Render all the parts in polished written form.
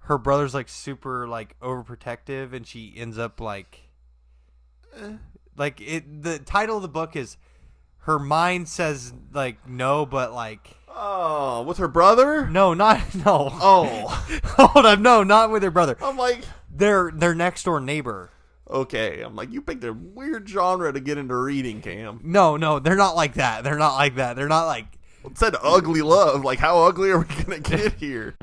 her brother's like super like overprotective, and she ends up like the title of the book is her mind says like no, but like with her brother? No. Oh. Hold on, no, not with her brother. I'm like their next door neighbor. Okay, I'm like, you picked a weird genre to get into reading, Cam. No, they're not like that. They're not like. It said ugly love. Like, how ugly are we gonna get here?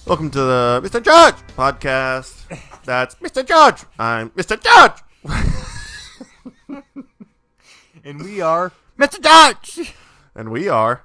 Welcome to the Mr. Judge Podcast. That's Mr. Judge. I'm Mr. Judge. And we are Mr. Judge. And we are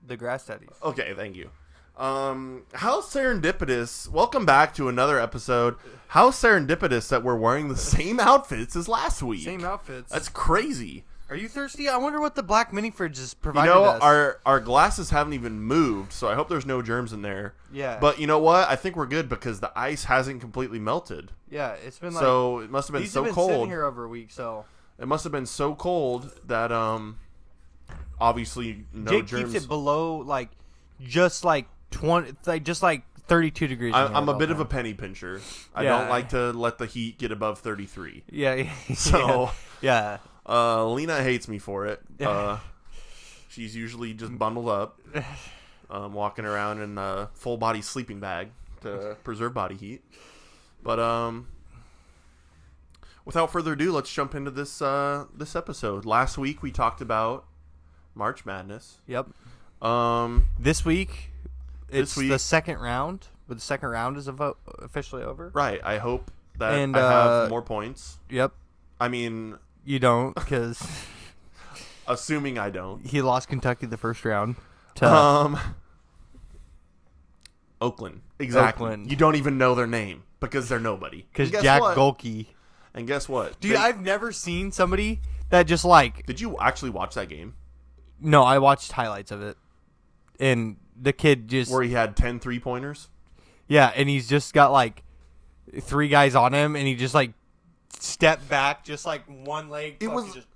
the Grass Daddies. Okay, thank you. How serendipitous. Welcome back to another episode. How serendipitous that we're wearing the same outfits as last week. Same outfits. That's crazy. Are you thirsty? I wonder what the black mini fridge is providing us. Our glasses haven't even moved, so I hope there's no germs in there. Yeah. But you know what? I think we're good because the ice hasn't completely melted. Yeah, it's been like... So it must have been so cold. These have been sitting here over a week, so... It must have been so cold that, obviously no Jake germs... keeps it below, like, just like 20... Like, just like 32 degrees. I'm a bit of a penny pincher. I don't like to let the heat get above 33. Yeah. So... Yeah. Lena hates me for it. She's usually just bundled up, walking around in a full body sleeping bag to preserve body heat. But without further ado, let's jump into this episode. Last week we talked about March Madness. Yep. This week it's the second round, but the second round is officially over. Right. I hope that I have more points. Yep. I mean. You don't, because... Assuming I don't. He lost Kentucky the first round. To Oakland. Exactly. Oakland. You don't even know their name, because they're nobody. Because Jack Golke. And guess what? Dude, I've never seen somebody that just like... Did you actually watch that game? No, I watched highlights of it. And the kid just... Where he had 10 3-pointers? Yeah, and he's just got like 3 guys on him, and he just like... Step back, just like one leg. It was just...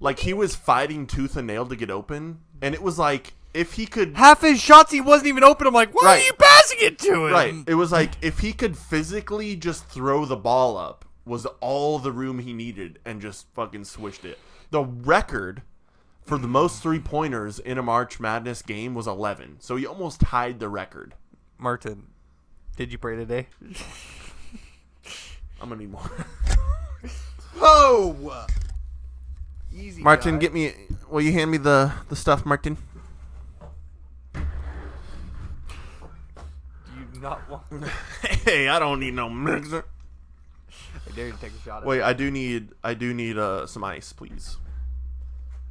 like he was fighting tooth and nail to get open, and it was like if he could half his shots he wasn't even open. I'm like, why are you passing it to him? Right. It was like if he could physically just throw the ball up was all the room he needed, and just fucking swished it. The record for the most 3-pointers in a March Madness game was 11, so he almost tied the record. Martin, did you pray today? I'm gonna need more. Oh, easy. Martin, guy. Will you hand me the stuff, Martin? Do you not want? Hey, I don't need no mixer. I dare you to take a shot. Wait, I do need some ice, please.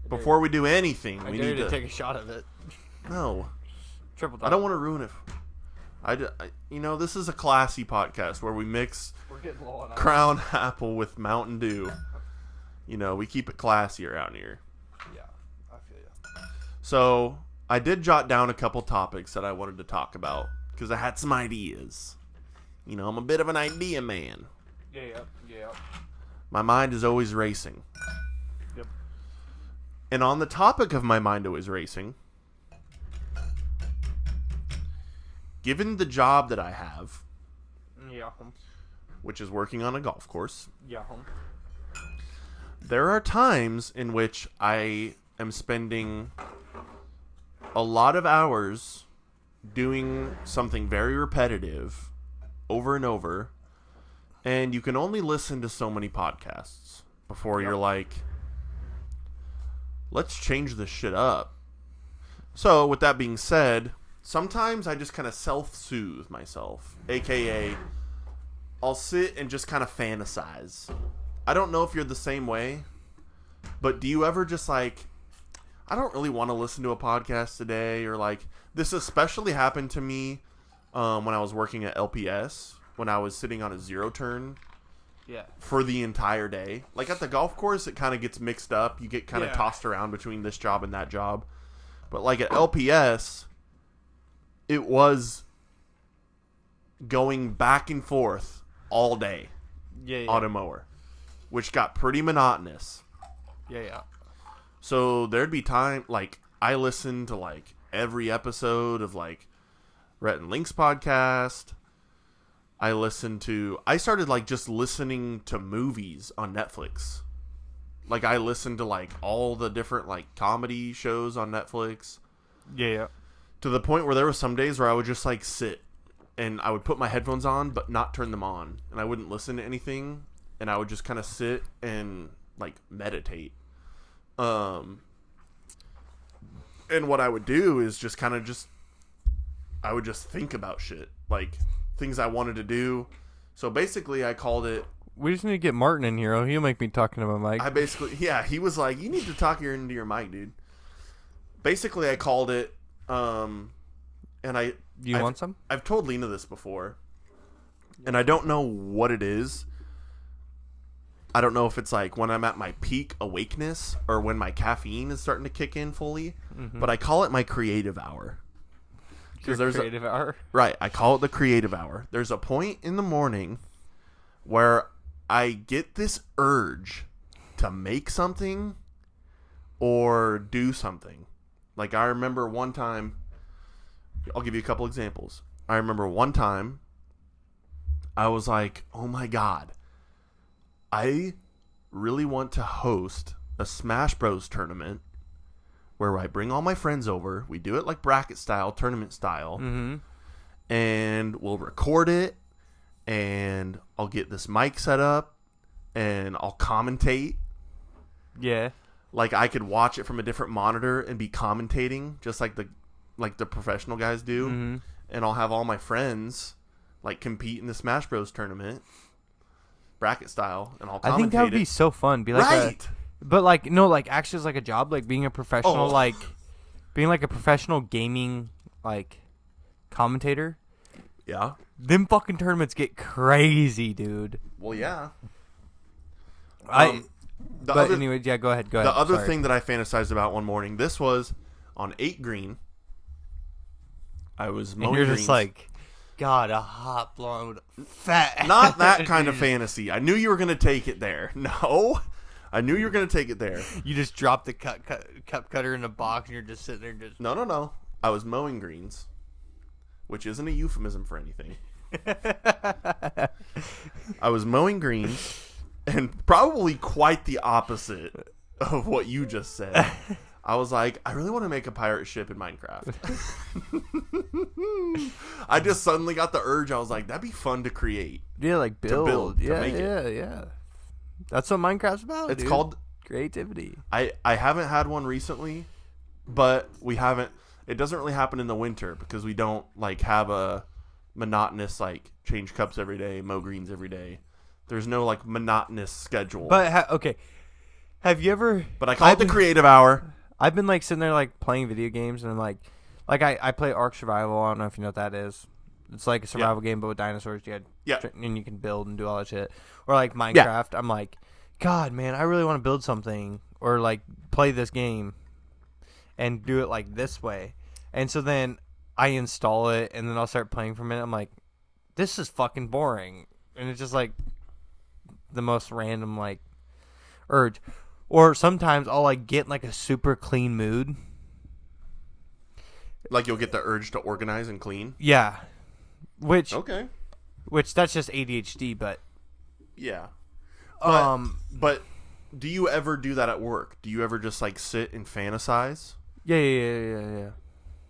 Before we do anything, we need to take a shot of it. No, Triple top. I don't want to ruin it. This is a classy podcast where we mix Crown Apple with Mountain Dew. We keep it classy around here. Yeah, I feel you. So, I did jot down a couple topics that I wanted to talk about because I had some ideas. I'm a bit of an idea man. Yeah. My mind is always racing. Yep. And on the topic of my mind always racing, given the job that I have, which is working on a golf course, there are times in which I am spending a lot of hours doing something very repetitive over and over, and you can only listen to so many podcasts before you're like, let's change this shit up. So, with that being said, sometimes I just kind of self-soothe myself, a.k.a. I'll sit and just kind of fantasize. I don't know if you're the same way, but do you ever just like, I don't really want to listen to a podcast today, or like, this especially happened to me when I was working at LPS, when I was sitting on a zero turn for the entire day. Like at the golf course, it kind of gets mixed up. You get kind of tossed around between this job and that job. But like at LPS, it was going back and forth all day on a mower. which got pretty monotonous. Yeah. So there'd be time, like, I listened to, like, every episode of, like, Rhett and Link's podcast. I started, like, just listening to movies on Netflix. Like, I listened to, like, all the different, like, comedy shows on Netflix. Yeah. To the point where there were some days where I would just, like, sit. And I would put my headphones on, but not turn them on. And I wouldn't listen to anything. And I would just kind of sit and, like, meditate. And what I would do is just kind of I would just think about shit. Like, things I wanted to do. So basically, I called it... We just need to get Martin in here. He'll make me talk into my mic. He was like, you need to talk into your mic, dude. Basically, I called it, and I... Do you want some? I've told Lena this before, and I don't know what it is. I don't know if it's like when I'm at my peak awakeness or when my caffeine is starting to kick in fully, but I call it my creative hour. Creative hour? Right, I call it the creative hour. There's a point in the morning where I get this urge to make something or do something. Like, I remember one time, I'll give you a couple examples. I remember one time I was like, oh my God, I really want to host a Smash Bros tournament where I bring all my friends over. We do it like bracket style, tournament style, and we'll record it, and I'll get this mic set up, and I'll commentate. Yeah. Like, I could watch it from a different monitor and be commentating, just like the professional guys do. And I'll have all my friends, like, compete in the Smash Bros tournament, bracket style, and I'll commentate. I think that would be so fun. Be like right. But, like, no, like, actually as like a job, like, being a professional, like, being like a professional gaming, like, commentator. Yeah. Them fucking tournaments get crazy, dude. Well, yeah. Anyways, yeah, go ahead. The other thing that I fantasized about one morning, this was on 8 Green. I was mowing greens. You're just like, God, a hot blonde fat. Not that kind of fantasy. I knew you were going to take it there. No. I knew you were going to take it there. You just dropped the cup cutter in a box and you're just sitting there just... No. I was mowing greens, which isn't a euphemism for anything. I was mowing greens, and probably quite the opposite of what you just said. I was like, I really want to make a pirate ship in Minecraft. I just suddenly got the urge. I was like, that'd be fun to create. Yeah, like build. To make it. Yeah. That's what Minecraft's about. It's called creativity. I haven't had one recently, but we haven't. It doesn't really happen in the winter because we don't like have a monotonous like change cups every day, mow greens every day. There's no like monotonous schedule. But okay, have you ever? But I call it the creative hour. I've been like sitting there like playing video games and I'm like I play Ark Survival. I don't know if you know what that is. It's like a survival game, but with dinosaurs. And you can build and do all that shit. Or like Minecraft. Yeah. I'm like, God, man, I really want to build something or like play this game and do it like this way. And so then I install it and then I'll start playing for a minute. I'm like, this is fucking boring. And it's just like the most random like urge. Or sometimes I'll like get in like a super clean mood. Like you'll get the urge to organize and clean? Yeah. Which that's just ADHD, but yeah. But do you ever do that at work? Do you ever just like sit and fantasize? Yeah.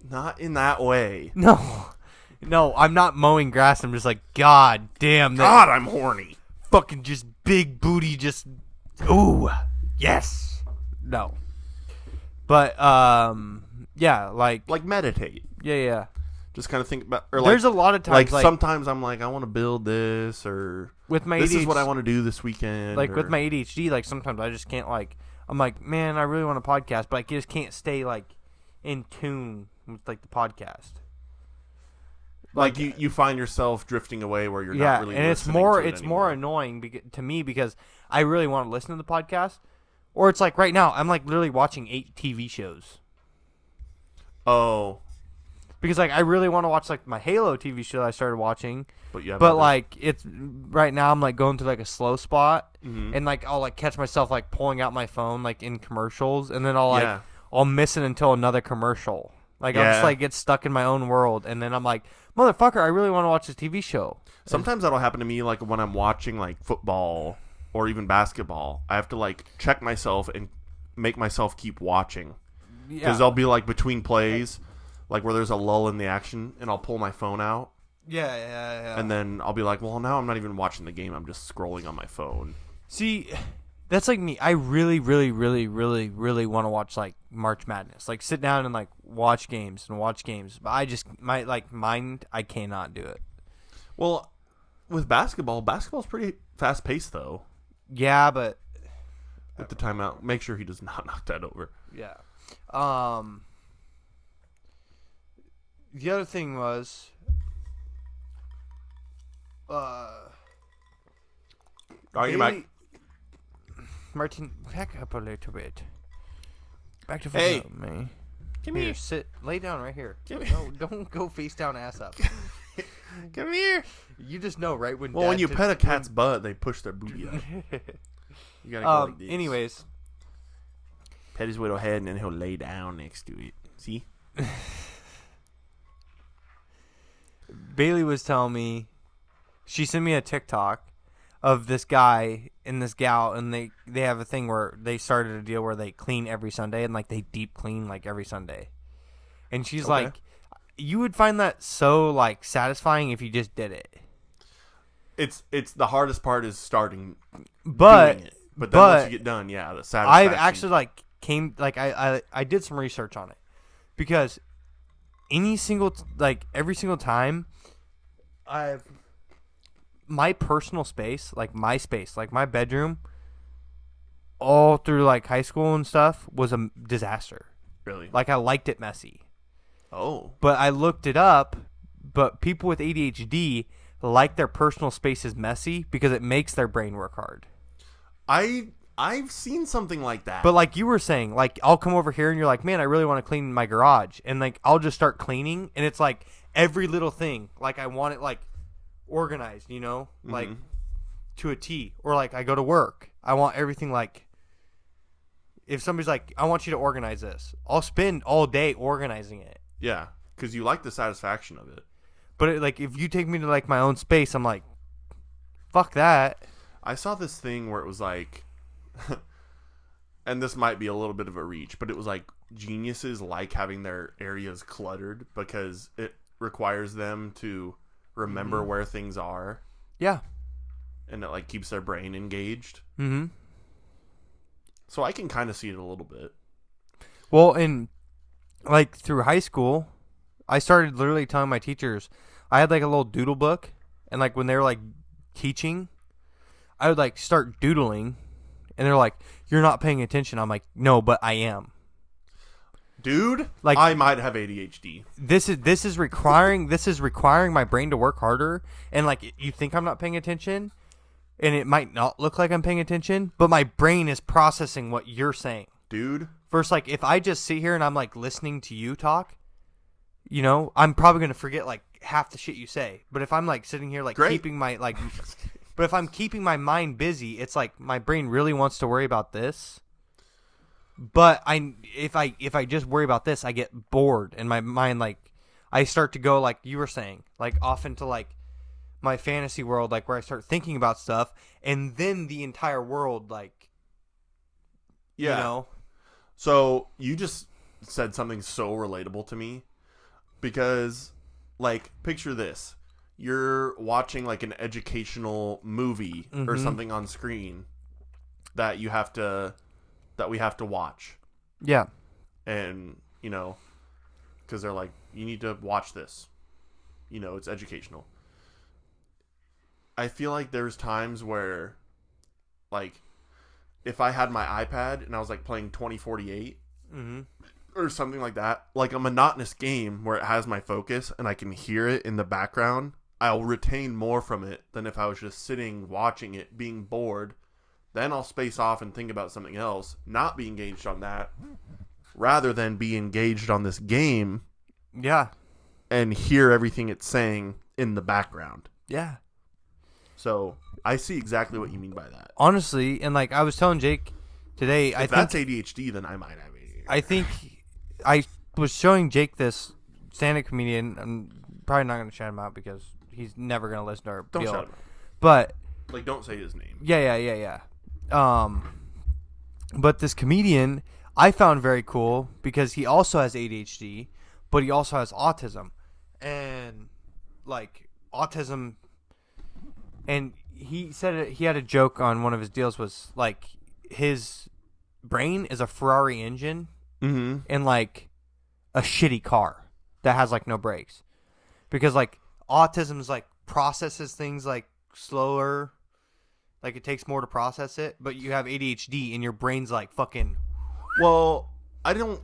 Not in that way. No, I'm not mowing grass. I'm just like, God damn. God, I'm horny. Fucking just big booty, just ooh, yes. No. But yeah, like meditate. Yeah. Just kind of think about. Or there's a lot of times. Like sometimes I'm like, I want to build this, or with my this ADHD, is what I want to do this weekend. Like with my ADHD, like sometimes I just can't like. I'm like, man, I really want a podcast, but I just can't stay like in tune with like the podcast. Like you find yourself drifting away where you're not really. And it's more annoying to me because I really want to listen to the podcast, or it's like right now I'm like literally watching 8 TV shows. Oh. because like I really want to watch like my Halo TV show that I started watching, but like it's right now I'm like going through like a slow spot, and like I'll like catch myself like pulling out my phone like in commercials, and then I'll miss it until another commercial. Like I'll just like get stuck in my own world, and then I'm like, motherfucker, I really want to watch this TV show. Sometimes that'll happen to me like when I'm watching like football or even basketball. I have to like check myself and make myself keep watching. Because I'll be like between plays, like where there's a lull in the action, and I'll pull my phone out. Yeah. And then I'll be like, well, now I'm not even watching the game. I'm just scrolling on my phone. See, that's like me. I really, really, really, really, really want to watch like March Madness. Like sit down and like watch games. But I just I cannot do it. Well, with basketball's pretty fast paced though. Yeah, but with the timeout, make sure he does not knock that over. Yeah. The other thing was, Bailey, Martin, back up a little bit. Back to me. Come here. Sit. Lay down right here. No, don't go face down, ass up. Come here. You just know, right? When you pet a cat's butt, they push their booty up. You gotta go like this. Anyways. Pet his little head, and then he'll lay down next to it. See? Bailey was telling me, she sent me a TikTok of this guy and this gal, and they have a thing where they started a deal where they clean every Sunday, and like they deep clean like every Sunday. And she's like, you would find that so like satisfying if you just did it. It's the hardest part is starting doing it. But then once you get done, the satisfaction. I've actually I did some research on it, because every single time my personal space, like my space, like my bedroom, all through like high school and stuff was a disaster. Really? Like I liked it messy. Oh. But I looked it up, but people with ADHD like their personal spaces messy because it makes their brain work hard. I've seen something like that. But like you were saying, like I'll come over here and you're like, man, I really want to clean my garage. And like I'll just start cleaning, and it's like every little thing. Like I want it like organized, you know? Like to a T. Or like I go to work. I want everything like, if somebody's like, I want you to organize this, I'll spend all day organizing it. Yeah, because you like the satisfaction of it. But like if you take me to like my own space, I'm like, fuck that. I saw this thing where it was like, and this might be a little bit of a reach, but it was like geniuses like having their areas cluttered because it requires them to remember where things are. Yeah. And it like keeps their brain engaged. Mm-hmm. So I can kind of see it a little bit. Well, in like through high school, I started literally telling my teachers, I had like a little doodle book, and like when they were like teaching, I would like start doodling, and they're like, "You're not paying attention." I'm like, "No, but I am." Dude, like I might have ADHD. This is requiring my brain to work harder, and like you think I'm not paying attention, and it might not look like I'm paying attention, but my brain is processing what you're saying. Dude, first, like if I just sit here and I'm like listening to you talk, you know, I'm probably gonna forget like half the shit you say. But if I'm like sitting here like keeping my like, but if I'm keeping my mind busy, it's like my brain really wants to worry about this. But if I just worry about this, I get bored, and my mind like I start to go like you were saying, like off into like my fantasy world, like where I start thinking about stuff, and then the entire world like, you know. So you just said something so relatable to me, because like picture this: you're watching like an educational movie or something on screen that we have to watch. Yeah. And, you know, because they're like, you need to watch this. You know, it's educational. I feel like there's times where, like, if I had my iPad and I was, like, playing 2048 or something like that, like a monotonous game where it has my focus and I can hear it in the background, I'll retain more from it than if I was just sitting, watching it, being bored. Then I'll space off and think about something else, not be engaged on that, rather than be engaged on this game. Yeah. and hear everything it's saying in the background. Yeah. So I see exactly what you mean by that. Honestly, and like I was telling Jake today, if that's ADHD, then I might have ADHD. I think I was showing Jake this stand-up comedian. I'm probably not going to shout him out because he's never going to listen to our Don't deal. shout him out. But like, don't say his name. Yeah. But this comedian I found very cool because he also has ADHD, but he also has autism, and like autism. And he said he had a joke on one of his deals was like his brain is a Ferrari engine and like a shitty car that has like no brakes, because like autism is like processes things like slower, like it takes more to process it, but you have ADHD and your brain's like fucking. Well, I don't.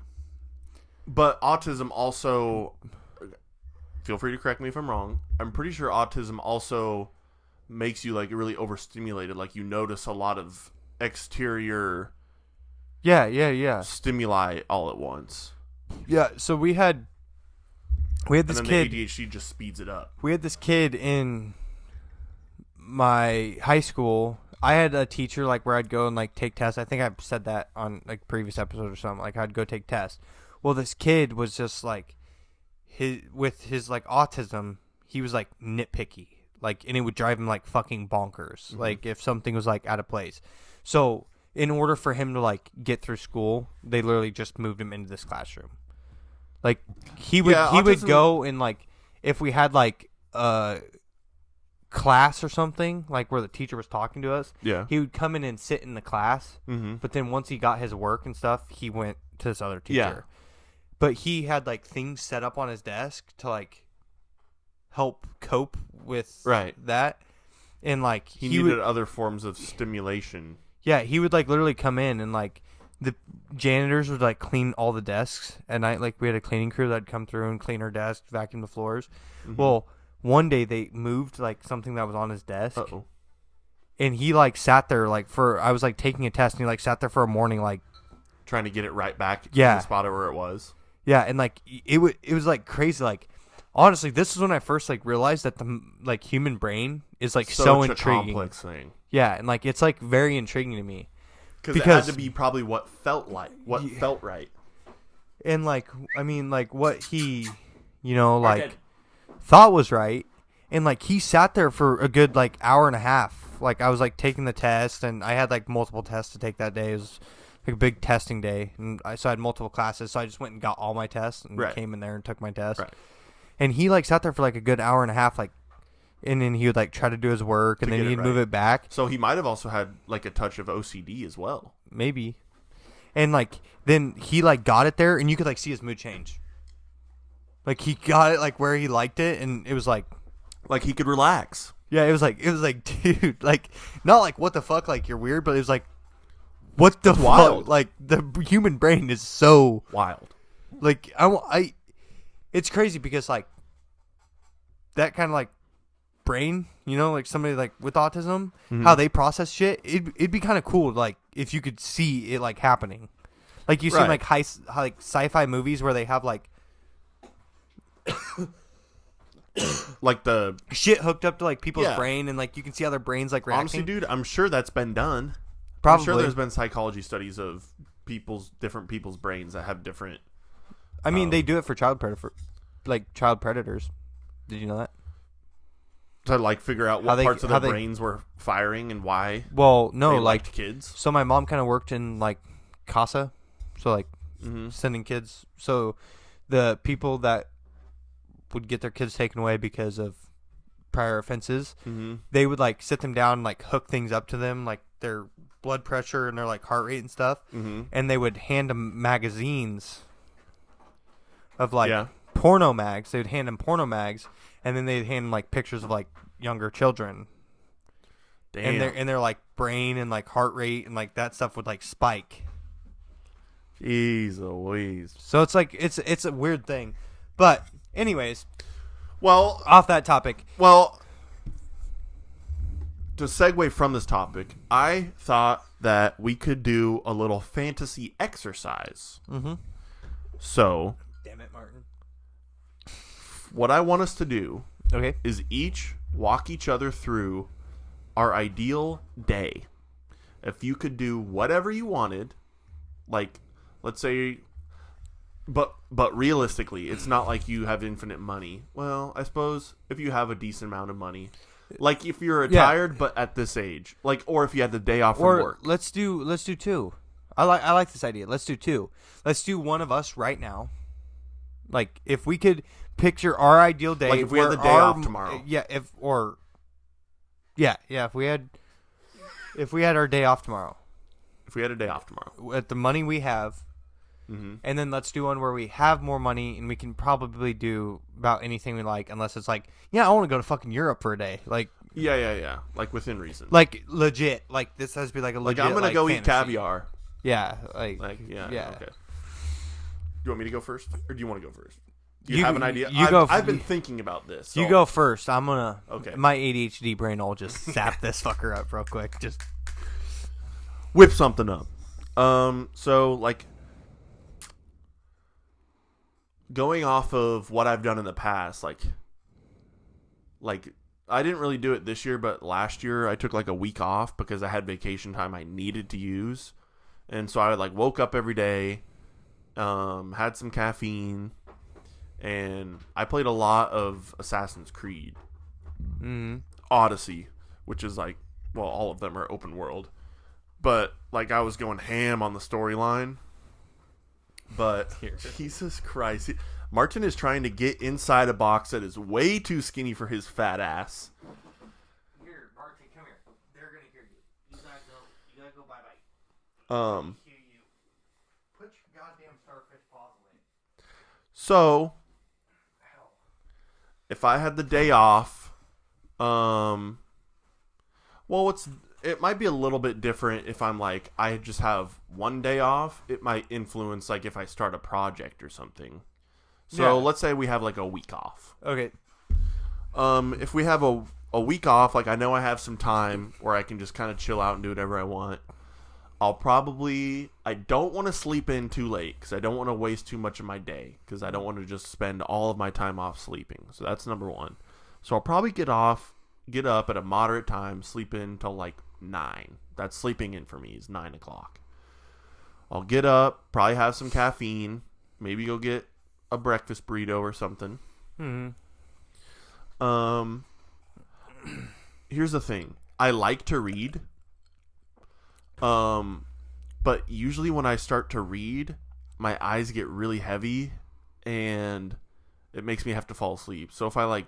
But autism also. Feel free to correct me if I'm wrong. I'm pretty sure autism also makes you like really overstimulated. Like you notice a lot of exterior. Yeah. Stimuli all at once. Yeah. So we had this and then kid. The ADHD just speeds it up. We had this kid in my high school. I had a teacher like where I'd go and like take tests. I think I said that on like previous episode or something. Like I'd go take tests. Well, this kid was just like with his like autism, he was like nitpicky. Like, and it would drive him like fucking bonkers. Mm-hmm. Like if something was like out of place. So in order for him to like get through school, they literally just moved him into this classroom. Like he would go and like if we had like class or something like where the teacher was talking to us, he would come in and sit in the class. But then once he got his work and stuff, he went to this other teacher. But he had like things set up on his desk to like help cope with that, and like he needed other forms of stimulation. Yeah, he would like literally come in and like the janitors would like clean all the desks at night. Like we had a cleaning crew that'd come through and clean our desks, vacuum the floors. Well, one day they moved like something that was on his desk. And he like sat there like I was like taking a test and he like sat there for a morning like trying to get it right back in the spot where it was. Yeah, and like it was like crazy. Like honestly, this is when I first like realized that the like human brain is like so intriguing. A complex thing. Yeah, and like it's like very intriguing to me. Because it had to be probably what felt right. And like I mean like what he like thought was right, and like he sat there for a good like hour and a half. Like I was like taking the test, and I had like multiple tests to take that day. It was like a big testing day, and I had multiple classes, so I just went and got all my tests and came in there and took my test. And he like sat there for like a good hour and a half, like, and then he would like try to do his work, and then he'd move it back. So he might have also had like a touch of OCD as well. Maybe. And like then he like got it there, and you could like see his mood change. Like he got it like where he liked it, and it was like he could relax. Yeah, it was like dude, like not like what the fuck, like you're weird, but it was like what the fuck, like the human brain is so wild. Like it's crazy because like that kind of like brain, like somebody like with autism, how they process shit, it'd be kind of cool like if you could see it like happening. Like you see like like sci-fi movies where they have like like the shit hooked up to like people's brain, and like you can see how their brains like reacting. Honestly, dude, I'm sure that's been done. Probably. I'm sure there's been psychology studies of different people's brains that have different. I mean, they do it for child predators. Did you know that? To like figure out what parts of their brains were firing and why. Well, no, they like liked kids. So my mom kind of worked in like CASA, so like sending kids. So the people that would get their kids taken away because of prior offenses, they would like sit them down and like hook things up to them, like their blood pressure and their like heart rate and stuff, and they would hand them magazines of like porno mags. They would hand them porno mags, and then they'd hand them like pictures of like younger children. Damn. And their like brain and like heart rate and like that stuff would like spike. Jeez Louise. So it's like it's a weird thing, but anyways, well, off that topic. Well, to segue from this topic, I thought that we could do a little fantasy exercise. So, damn it, Martin. What I want us to do Okay. is each walk each other through our ideal day. If you could do whatever you wanted, like, let's say, but realistically, it's not like you have infinite money. Well, I suppose if you have a decent amount of money, like if you're retired, but at this age, like, or if you had the day off from work. Let's do 2. I like this idea. Let's do 2. Let's do one of us right now. Like, if we could picture our ideal day, like if we had the day off tomorrow. If we had our day off tomorrow. If we had a day off tomorrow. With the money we have. Mm-hmm. And then let's do one where we have more money and we can probably do about anything we like, unless it's like, I want to go to fucking Europe for a day. Like, yeah. Like within reason. Like legit. Like this has to be like a legit. Like I'm gonna go fantasy. eat caviar. Yeah. Okay. Do you want me to go first, or do you want to go first? Do you have an idea? I've been thinking about this. So. You go first. I'm gonna. Okay. My ADHD brain will just sap this fucker up real quick. Just whip something up. So like. Going off of what I've done in the past, like I didn't really do it this year, but last year I took like a week off because I had vacation time I needed to use, and so I like woke up every day, had some caffeine, and I played a lot of Assassin's Creed, Odyssey, which is like, well, all of them are open world, but like I was going ham on the storyline. But Jesus Christ, Martin is trying to get inside a box that is way too skinny for his fat ass. Here, Martin, come here. They're gonna hear you. You gotta go bye. Hear you. Put your goddamn starfish paws away. So, if I had the day off, it might be a little bit different if I'm like, I just have one day off. It might influence, like, if I start a project or something. So, let's say we have, like, a week off. Okay. If we have a week off, like, I know I have some time where I can just kind of chill out and do whatever I want. I don't want to sleep in too late because I don't want to waste too much of my day because I don't want to just spend all of my time off sleeping. So, that's number one. So, I'll probably get up at a moderate time, sleep in till, like, 9. That's sleeping in for me is 9 o'clock. I'll get up, probably have some caffeine, maybe go get a breakfast burrito or something. Here's the thing. I like to read. But usually when I start to read, my eyes get really heavy and it makes me have to fall asleep. So if I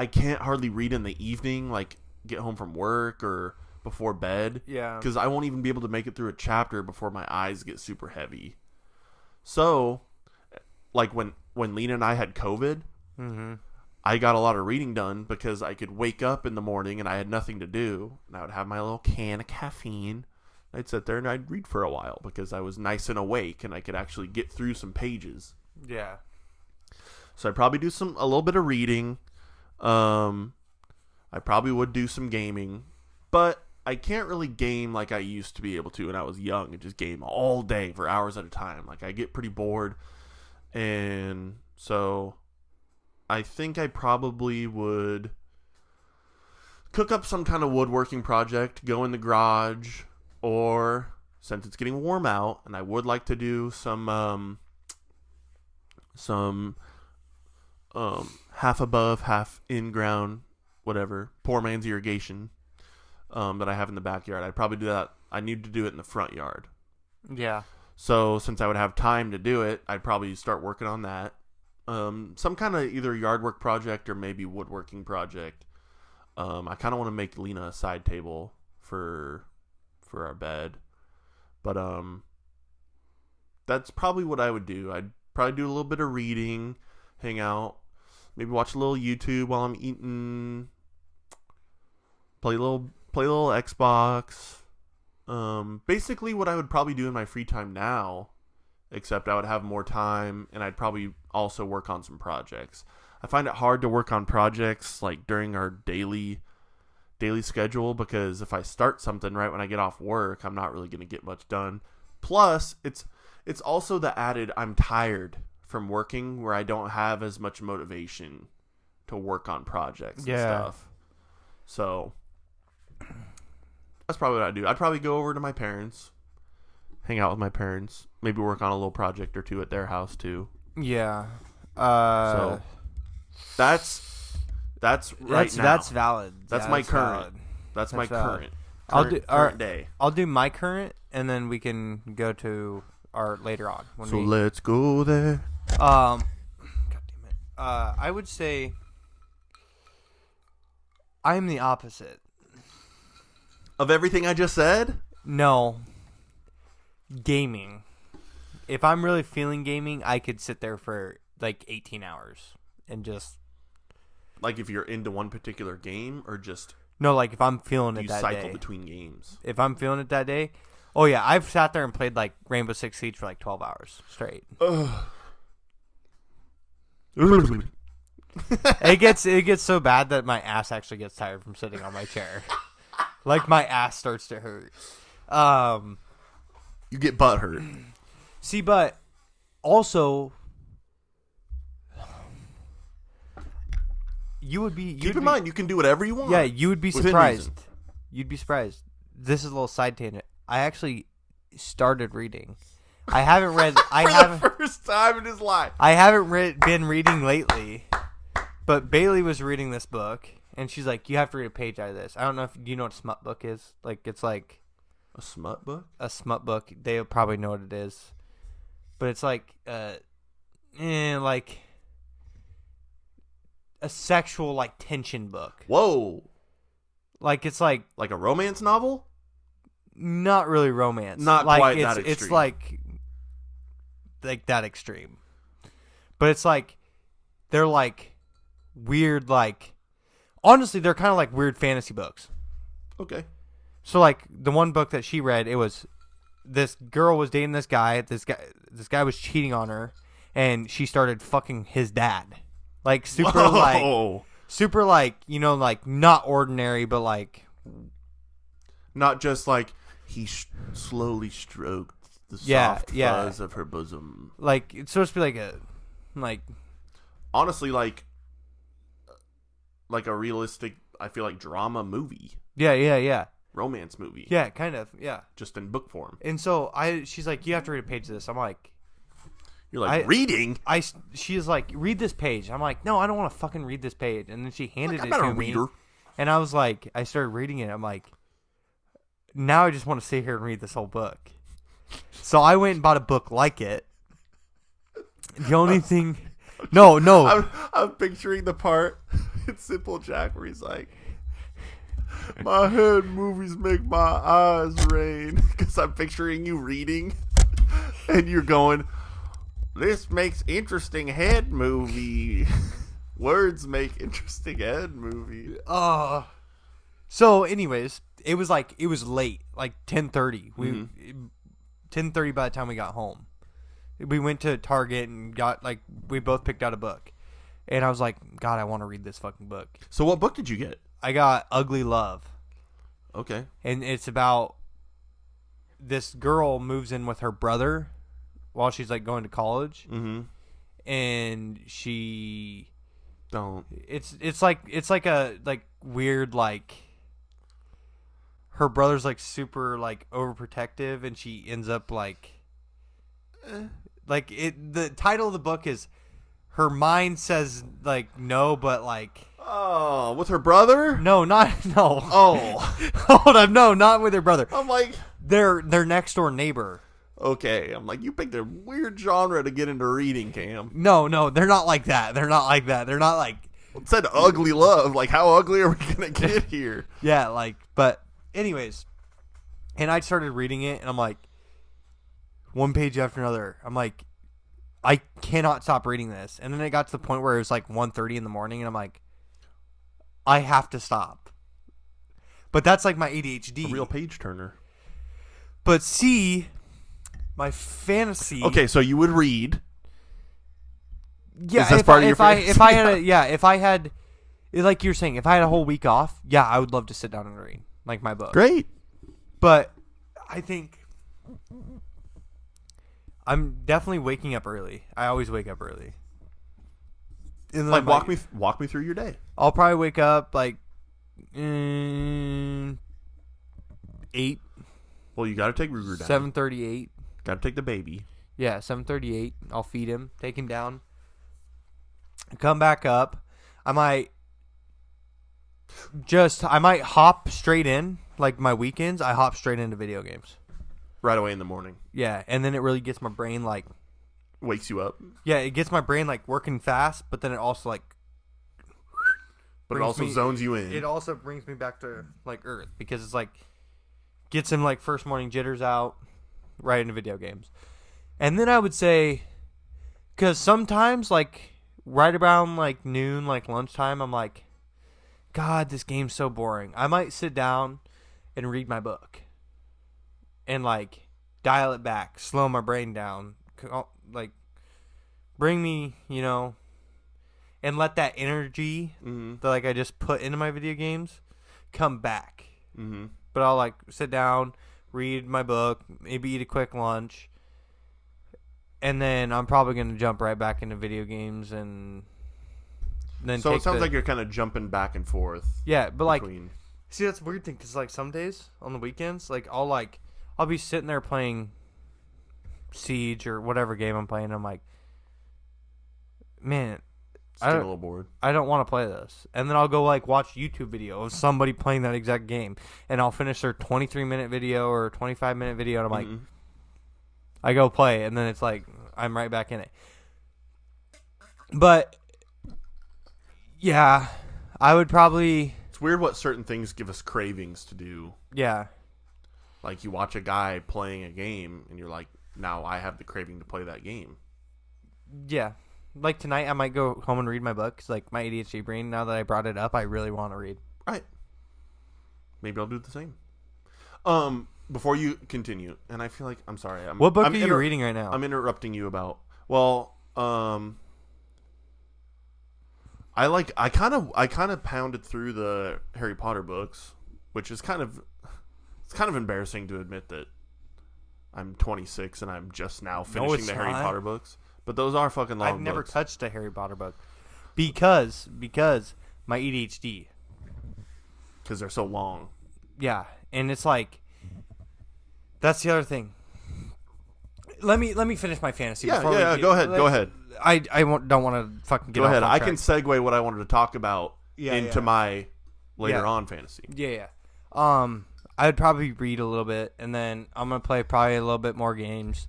can't hardly read in the evening, like get home from work or before bed. Yeah. Because I won't even be able to make it through a chapter before my eyes get super heavy. So, like when Lena and I had COVID, I got a lot of reading done because I could wake up in the morning and I had nothing to do. And I would have my little can of caffeine. I'd sit there and I'd read for a while because I was nice and awake and I could actually get through some pages. Yeah. So I'd probably do a little bit of reading. I probably would do some gaming, but I can't really game like I used to be able to when I was young and just game all day for hours at a time. Like I get pretty bored, and so I think I probably would cook up some kind of woodworking project, go in the garage, or since it's getting warm out, and I would like to do some half above, half in ground, whatever, poor man's irrigation that I have in the backyard. I'd probably do that. I need to do it in the front yard. Yeah. So since I would have time to do it, I'd probably start working on that. Some kind of either yard work project or maybe woodworking project. I kind of want to make Lena a side table for our bed. But that's probably what I would do. I'd probably do a little bit of reading, hang out, maybe watch a little YouTube while I'm eating, play a little Xbox. Basically what I would probably do in my free time now, except I would have more time and I'd probably also work on some projects. I find it hard to work on projects like during our daily schedule because if I start something right when I get off work, I'm not really going to get much done. Plus, it's also the added I'm tired from working where I don't have as much motivation to work on projects and stuff. So that's probably what I'd do. I'd probably go over to my parents, hang out with my parents, maybe work on a little project or two at their house too. Yeah. So that's right now. That's valid. That's my current. Valid. That's my current. Current day. I'll do my current, and then we can go to our later on. Let's go there. God damn it. I would say I'm the opposite of everything I just said. No, gaming. If I'm really feeling gaming, I could sit there for like 18 hours and just. Like if you're into one particular game, or just. No, like if I'm feeling it that day. You cycle between games. If I'm feeling it that day. Oh, yeah. I've sat there and played like Rainbow Six Siege for like 12 hours straight. It gets so bad that my ass actually gets tired from sitting on my chair. Like my ass starts to hurt. You get butt hurt. See, but also... Keep in mind, you can do whatever you want. Yeah, you would be surprised. You'd be surprised. This is a little side tangent. I actually started reading. I haven't read. The first time in his life. I haven't been reading lately, but Bailey was reading this book, and she's like, "You have to read a page out of this." I don't know if you know what a smut book is. Like, it's like a smut book. A smut book. They'll probably know what it is, but it's like, like. A sexual like tension book. Whoa. Like it's like a romance novel? Not really romance. Not like quite that extreme. It's like that extreme. But it's like they're like weird like honestly they're kind of like weird fantasy books. Okay. So like the one book that she read, it was this girl was dating this guy was cheating on her, and she started fucking his dad. Like super like you know, like not ordinary, but like not just like he slowly stroked the soft fuzz of her bosom. Like it's supposed to be like a honestly like a realistic, I feel like, drama movie. Yeah. Romance movie. Yeah, kind of. Yeah. Just in book form. And so she's like, you have to read a page of this. I'm like. You're like, reading? She's like, read this page. I'm like, no, I don't want to fucking read this page. And then she handed it to me. I'm not a reader. And I was like, I started reading it. I'm like, now I just want to sit here and read this whole book. So I went and bought a book like it. The only thing... No. I'm picturing the part in Simple Jack where he's like, my head movies make my eyes rain. Because I'm picturing you reading. And you're going... This makes interesting head movie. Words make interesting head movie. So anyways, it was late, like 10:30. 10:30 by the time we got home. We went to Target and we both picked out a book. And I was like, God, I want to read this fucking book. So what book did you get? I got Ugly Love. Okay. And it's about this girl moves in with her brother while she's like going to college, and she it's like a like weird like her brother's like super like overprotective, and she ends up like the title of the book is her mind says like no, but like with her brother? No. Hold on, no, not with her brother. I'm like their next door neighbor. Okay, I'm like, you picked a weird genre to get into reading, Cam. No, they're not like that. They're not like... It said Ugly Love. Like, how ugly are we going to get here? Yeah, like, but anyways. And I started reading it, and I'm like, one page after another. I'm like, I cannot stop reading this. And then it got to the point where it was like 1:30 in the morning, and I'm like, I have to stop. But that's like my ADHD. A real page turner. But see... My fantasy. Okay, so you would read. Yeah, if I had, like you're saying, if I had a whole week off, yeah, I would love to sit down and read like my book. Great. But I think I'm definitely waking up early. I always wake up early. And like walk me through your day. I'll probably wake up like 8. Well, you got to take Ruger down. 7:38. Got to take the baby. Yeah, 7:38. I'll feed him, take him down, come back up. I might hop straight in. Like my weekends, I hop straight into video games. Right away in the morning. Yeah, and then it really gets my brain like... Wakes you up? Yeah, it gets my brain like working fast, but then it also like... But it also zones you in. It also brings me back to like Earth, because it's like... Gets him like first morning jitters out, right into video games. And then I would say... Because sometimes like right around like noon, like lunchtime, I'm like... God, this game's so boring. I might sit down and read my book. And, like, dial it back, slow my brain down, like, bring me, you know, and let that energy that, like, I just put into my video games come back. Mm-hmm. But I'll, like, sit down, read my book, maybe eat a quick lunch, and then I'm probably going to jump right back into video games and then So it sounds like you're kind of jumping back and forth. Yeah, but, like, see, that's a weird thing, because, like, some days on the weekends, like, I'll be sitting there playing Siege or whatever game I'm playing. And I'm like, man, a little bored. I don't want to play this. And then I'll go like watch YouTube video of somebody playing that exact game, and I'll finish their 23-minute video or 25-minute video, and I'm like, I go play, and then it's like I'm right back in it. But yeah, I would probably. It's weird what certain things give us cravings to do. Yeah. Like, you watch a guy playing a game, and you're like, now I have the craving to play that game. Yeah. Like, tonight, I might go home and read my book. 'Cause, like, my ADHD brain, now that I brought it up, I really want to read. Right. Maybe I'll do the same. Before you continue, and I feel like, I'm sorry. What book are you reading right now? I'm interrupting you about, well, I kind of pounded through the Harry Potter books, which is it's kind of embarrassing to admit that I'm 26 and I'm just now finishing the Harry Potter books. But those are fucking long books. I've never touched a Harry Potter book because my ADHD. Because they're so long. Yeah, and it's like that's the other thing. Let me finish my fantasy. Yeah. Go ahead. I don't want to fucking get. Go ahead. Off I can segue what I wanted to talk about into my later on fantasy. Yeah. I'd probably read a little bit, and then I'm gonna play probably a little bit more games,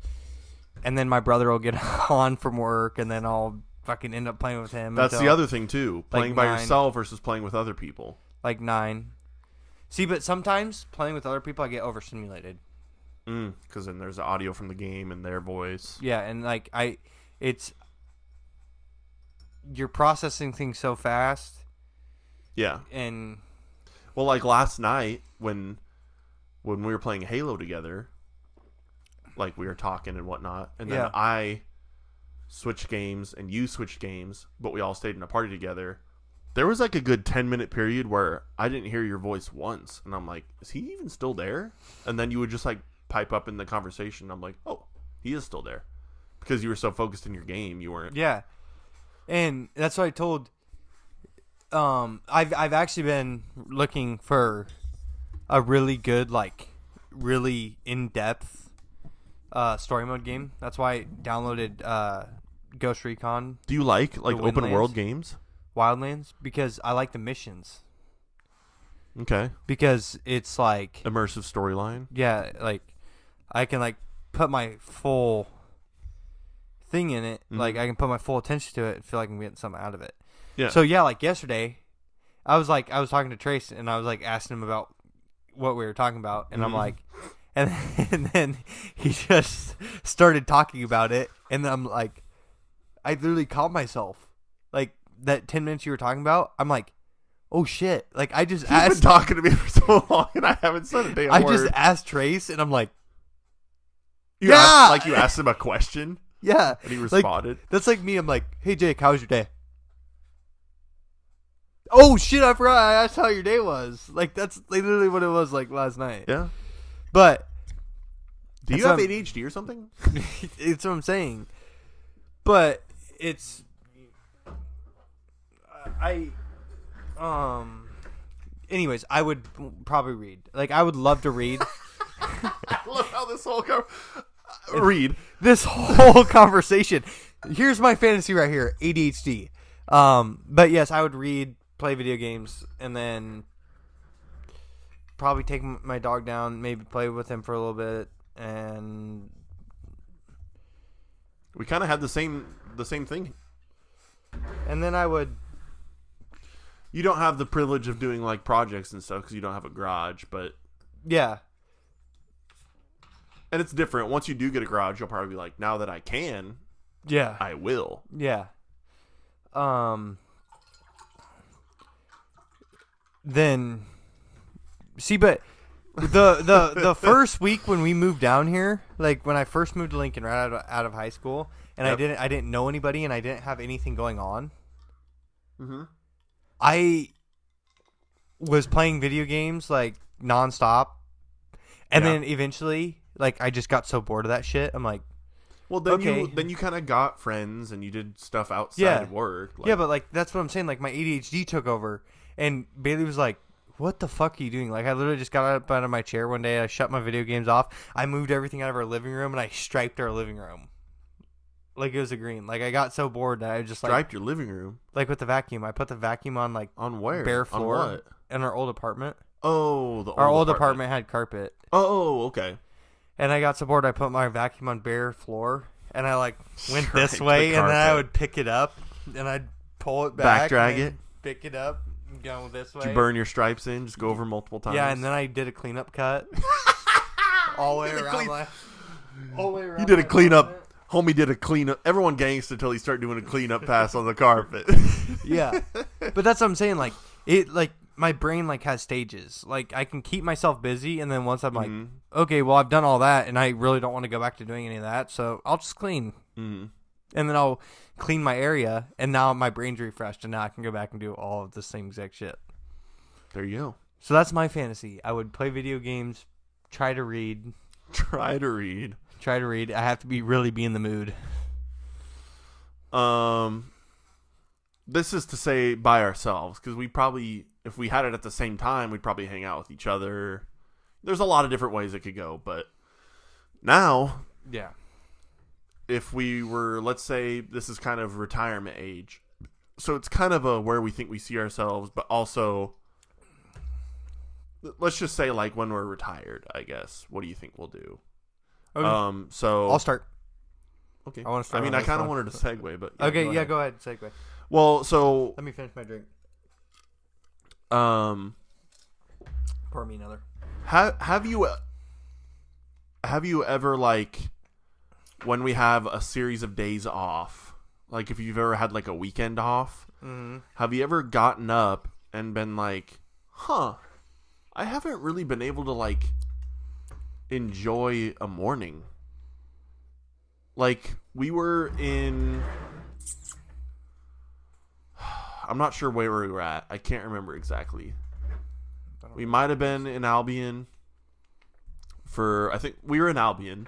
and then my brother will get on from work, and then I'll fucking end up playing with him. That's the other thing too, playing by yourself versus playing with other people. Like 9. See, but sometimes playing with other people, I get overstimulated. Because then there's the audio from the game and their voice. Yeah, and like you're processing things so fast. Yeah. And well, like last night when we were playing Halo together, like we were talking and whatnot, and then I switched games and you switched games, but we all stayed in a party together. There was like a good 10-minute period where I didn't hear your voice once, and I'm like, is he even still there? And then you would just like pipe up in the conversation. I'm like, oh, he is still there, because you were so focused in your game, you weren't. Yeah, and that's what I told. I've actually been looking for a really good, like, really in-depth story mode game. That's why I downloaded Ghost Recon. Do you like open world games? Wildlands, because I like the missions. Okay. Because it's like immersive storyline. Yeah, like I can like put my full thing in it. Mm-hmm. Like I can put my full attention to it and feel like I'm getting something out of it. Yeah. So yeah, like yesterday, I was talking to Trace, and I was like asking him about what we were talking about, and I'm like, and then he just started talking about it, and I'm like, I literally caught myself, like that 10 minutes you were talking about. I'm like, oh shit! Like I just You've been talking to me for so long, and I haven't said a damn word. I just asked Trace, and I'm like, you asked him a question. Yeah, and he responded. Like, that's like me. I'm like, hey Jake, how was your day? Oh shit! I forgot I asked how your day was. Like that's literally what it was like last night. Yeah. But Do you have ADHD or something? It's what I'm saying. But it's anyways, I would probably read. Like, I would love to read. I love how this whole read this whole conversation. Here's my fantasy right here: ADHD. But yes, I would read, play video games, and then probably take my dog down, maybe play with him for a little bit, and we kind of had the same thing. And then I would. You don't have the privilege of doing like projects and stuff because you don't have a garage, but yeah. And it's different. Once you do get a garage, you'll probably be like, now that I can, yeah, I will. Yeah. Then, see, but the first week when we moved down here, like when I first moved to Lincoln right out of high school, and yep. I didn't know anybody and I didn't have anything going on. Mm-hmm. I was playing video games like nonstop, and then eventually, like, I just got so bored of that shit. I'm like, well, then you kind of got friends and you did stuff outside of work. Like, yeah, but like that's what I'm saying. Like my ADHD took over, and Bailey was like, "What the fuck are you doing?" Like I literally just got up out of my chair one day. I shut my video games off. I moved everything out of our living room, and I striped our living room. Like it was a green. Like I got so bored that I just striped your living room. Like with the vacuum, I put the vacuum on like on where bare floor on what? In our old apartment. Oh, our old apartment had carpet. Oh, okay. And I got so bored, I put my vacuum on bare floor, and I like went this way, and then I would pick it up, and I'd pull it back, drag it, pick it up, and go this way. Did you burn your stripes in? Just go over multiple times. Yeah, and then I did a cleanup cut all the way around. All the way around. You did a cleanup. Homie did a cleanup. Everyone gangsta until he started doing a cleanup pass on the carpet. Yeah, but that's what I'm saying. Like it, like my brain like has stages. Like I can keep myself busy, and then once I'm like, okay, well I've done all that, and I really don't want to go back to doing any of that, so I'll just clean, and then I'll clean my area, and now my brain's refreshed, and now I can go back and do all of the same exact shit. There you go. So that's my fantasy. I would play video games, try to read. I have to really be in the mood. This is to say by ourselves, because we probably, if we had it at the same time, we'd probably hang out with each other. There's a lot of different ways it could go, but now, yeah. If we were, let's say, this is kind of retirement age, so it's kind of a where we think we see ourselves, but also, let's just say like when we're retired, I guess. What do you think we'll do? Okay. So I'll start. Okay. I want to start. I mean, I kind of wanted to segue, but okay, go ahead, segue. Well, so let me finish my drink. Pour me another. Have you ever, like, when we have a series of days off, like if you've ever had like a weekend off, have you ever gotten up and been like, I haven't really been able to like enjoy a morning? Like we were in, I'm not sure where we were at. I can't remember exactly. We might have been in Albion I think we were in Albion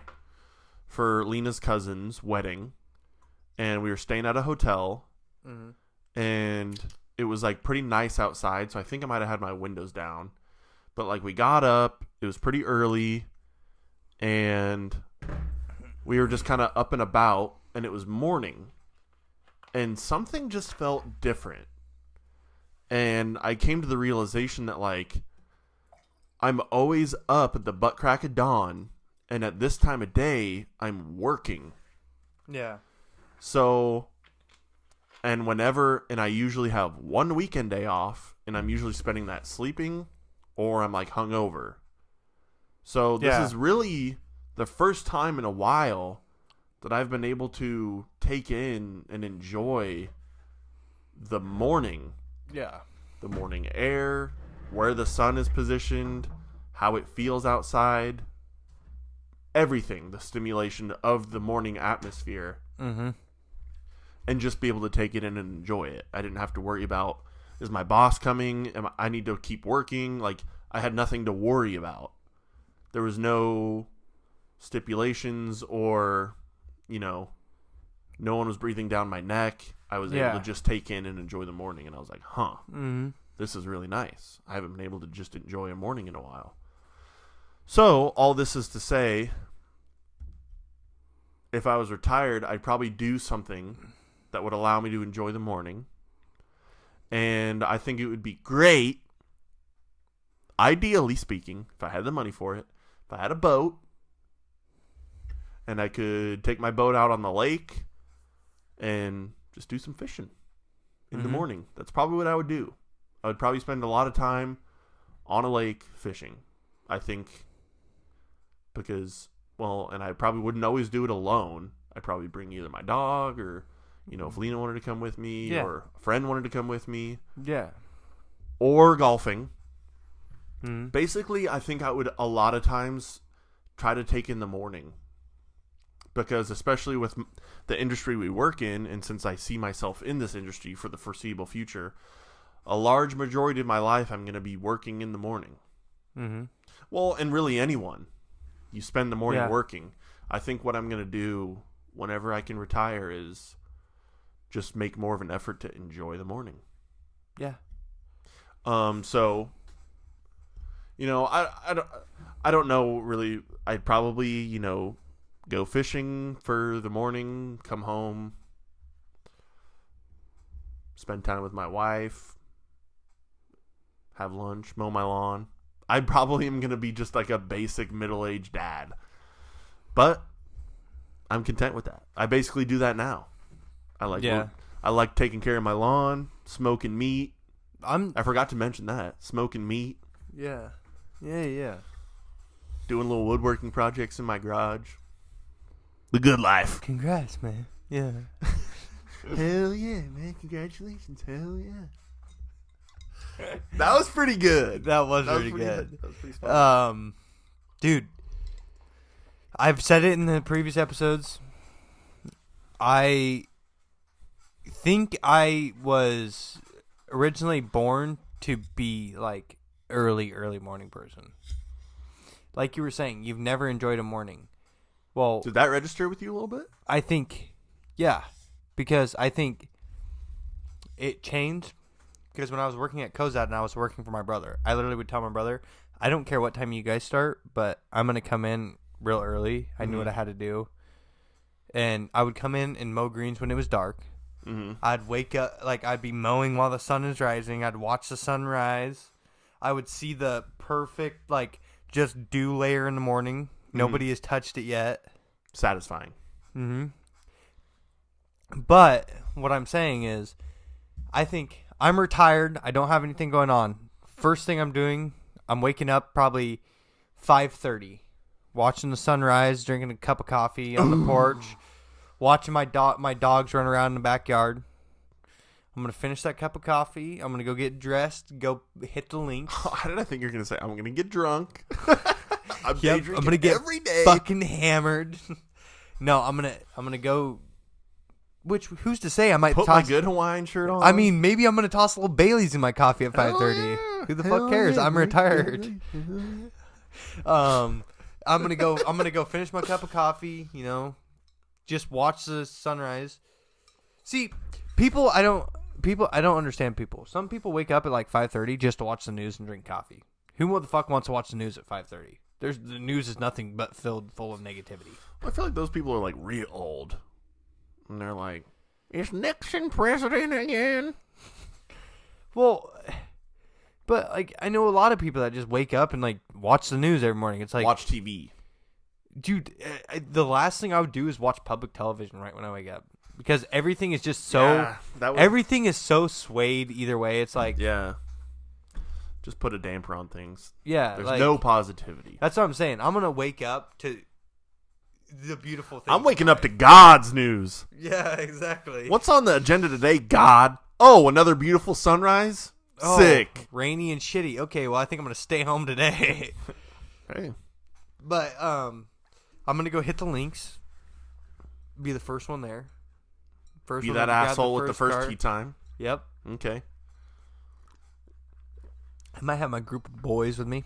for Lena's cousin's wedding, and we were staying at a hotel, and it was like pretty nice outside, so I think I might have had my windows down, but like we got up, it was pretty early, and we were just kind of up and about, and it was morning, and something just felt different. And I came to the realization that, like, I'm always up at the butt crack of dawn, and at this time of day, I'm working. Yeah. So, and I usually have one weekend day off, and I'm usually spending that sleeping, or I'm, like, hungover. So, this is really the first time in a while that I've been able to take in and enjoy the morning. Yeah. The morning air, where the sun is positioned, how it feels outside, everything, the stimulation of the morning atmosphere. And just be able to take it in and enjoy it. I didn't have to worry about, is my boss coming? I need to keep working? Like, I had nothing to worry about. There was no stipulations or, no one was breathing down my neck. I was able to just take in and enjoy the morning. And I was like, this is really nice. I haven't been able to just enjoy a morning in a while. So all this is to say, if I was retired, I'd probably do something that would allow me to enjoy the morning. And I think it would be great, ideally speaking, if I had the money for it, if I had a boat, and I could take my boat out on the lake and just do some fishing in the morning. That's probably what I would do. I would probably spend a lot of time on a lake fishing, I think, because, and I probably wouldn't always do it alone. I'd probably bring either my dog or, if Lena wanted to come with me or a friend wanted to come with me. Yeah. Or golfing. Basically, I think I would a lot of times try to take in the morning. Because especially with the industry we work in, and since I see myself in this industry for the foreseeable future, a large majority of my life I'm going to be working in the morning. Well, and really anyone. You spend the morning working. I think what I'm going to do whenever I can retire is just make more of an effort to enjoy the morning. Yeah. So, I don't know really. I'd probably, go fishing for the morning, come home, spend time with my wife, have lunch, mow my lawn. I probably am going to be just like a basic middle-aged dad. But I'm content with that. I basically do that now. I like taking care of my lawn, smoking meat. I forgot to mention that. Smoking meat. Yeah. Doing little woodworking projects in my garage. The good life. Congrats, man. Yeah. Hell yeah, man. Congratulations. Hell yeah. That was pretty good. That was pretty good. That was pretty fun. Dude, I've said it in the previous episodes. I think I was originally born to be like early morning person. Like you were saying, you've never enjoyed a morning. Well, did that register with you a little bit? I think, yeah, because I think it changed. Because when I was working at Cozad and I was working for my brother, I literally would tell my brother, I don't care what time you guys start, but I'm going to come in real early. I knew what I had to do. And I would come in and mow greens when it was dark. I'd wake up, I'd be mowing while the sun is rising. I'd watch the sunrise. I would see the perfect, just dew layer in the morning. Nobody has touched it yet. Satisfying. But what I'm saying is, I think I'm retired. I don't have anything going on. First thing I'm doing, I'm waking up probably 5:30, watching the sunrise, drinking a cup of coffee on the porch, watching my dogs run around in the backyard. I'm going to finish that cup of coffee. I'm going to go get dressed, go hit the links. How did I think you were going to say, I'm going to get drunk? I'm going to get every day. Fucking hammered. No, I'm going to go. Who's to say I might put my good Hawaiian shirt on? I mean, maybe I'm going to toss a little Baileys in my coffee at 5:30. Yeah. Who the fuck cares? I'm retired. I'm going to go finish my cup of coffee, just watch the sunrise. See, I don't understand people. Some people wake up at 5:30 just to watch the news and drink coffee. Who the fuck wants to watch the news at 5:30? The news is nothing but full of negativity. I feel like those people are real old. And they're like, is Nixon president again? Well, but I know a lot of people that just wake up and watch the news every morning. It's watch TV. Dude, the last thing I would do is watch public television right when I wake up. Because everything is just so everything is so swayed either way. It's yeah. Just put a damper on things. Yeah. There's no positivity. That's what I'm saying. I'm going to wake up to the beautiful thing. I'm waking up to God's news. Yeah, exactly. What's on the agenda today, God? Oh, another beautiful sunrise? Oh, sick. Rainy and shitty. Okay, well, I think I'm going to stay home today. Hey. But I'm going to go hit the links. Be the first one there. Be that asshole with the first tee time. Yep. Okay. I might have my group of boys with me.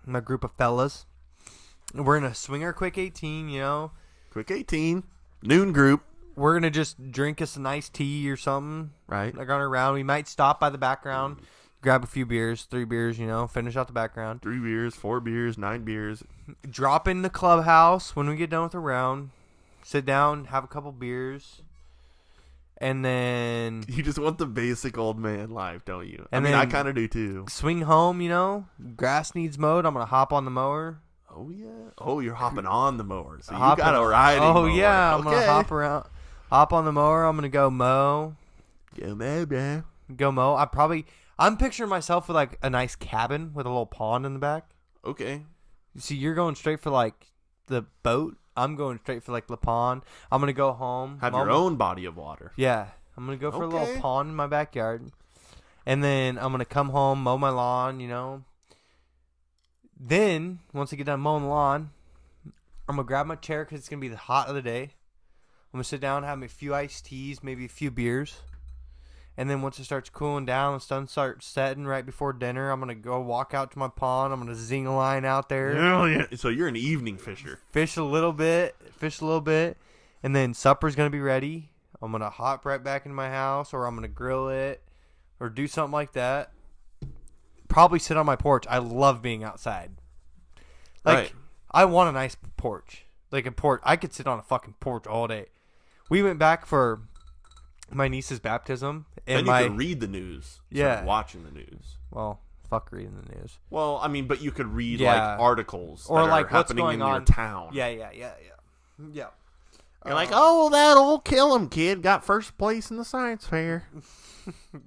My group of fellas. We're in a swinger quick 18, you know. Quick 18. Noon group. We're going to just drink us a nice tea or something. Right. Like on our round. We might stop by the background, grab a few beers, 3 beers, you know, finish out the background. 3 beers, 4 beers, 9 beers. Drop in the clubhouse when we get done with the round. Sit down, have a couple beers. And then... You just want the basic old man life, don't you? I mean, then I kind of do too. Swing home, you know. Grass needs mowed. I'm going to hop on the mower. Oh, yeah. Oh, you're hopping on the mower. So you got a riding mower. Oh, yeah. I'm going to hop around. Hop on the mower. I'm going to go mow. Go mow, bro. Go mow. I'm picturing myself with like a nice cabin with a little pond in the back. Okay. See, you're going straight for like the boat. I'm going straight for like the pond. I'm going to go home. Have your own body of water. Yeah. I'm going to go for a little pond in my backyard. And then I'm going to come home, mow my lawn, you know. Then, once I get done mowing the lawn, I'm going to grab my chair because it's going to be the hot of the day. I'm going to sit down, have me a few iced teas, maybe a few beers. And then once it starts cooling down, the sun starts setting right before dinner, I'm going to go walk out to my pond. I'm going to zing a line out there. Oh, yeah. So you're an evening fisher. Fish a little bit. And then supper's going to be ready. I'm going to hop right back into my house, or I'm going to grill it or do something like that. Probably sit on my porch. I love being outside. Like, right. I want a nice porch. Like a porch. I could sit on a fucking porch all day. We went back for my niece's baptism. And you could read the news. Yeah. Watching the news. Well, fuck reading the news. Well, I mean, but you could read like articles or that like are happening in your town. Yeah. You're like, oh, that old Killam kid got first place in the science fair.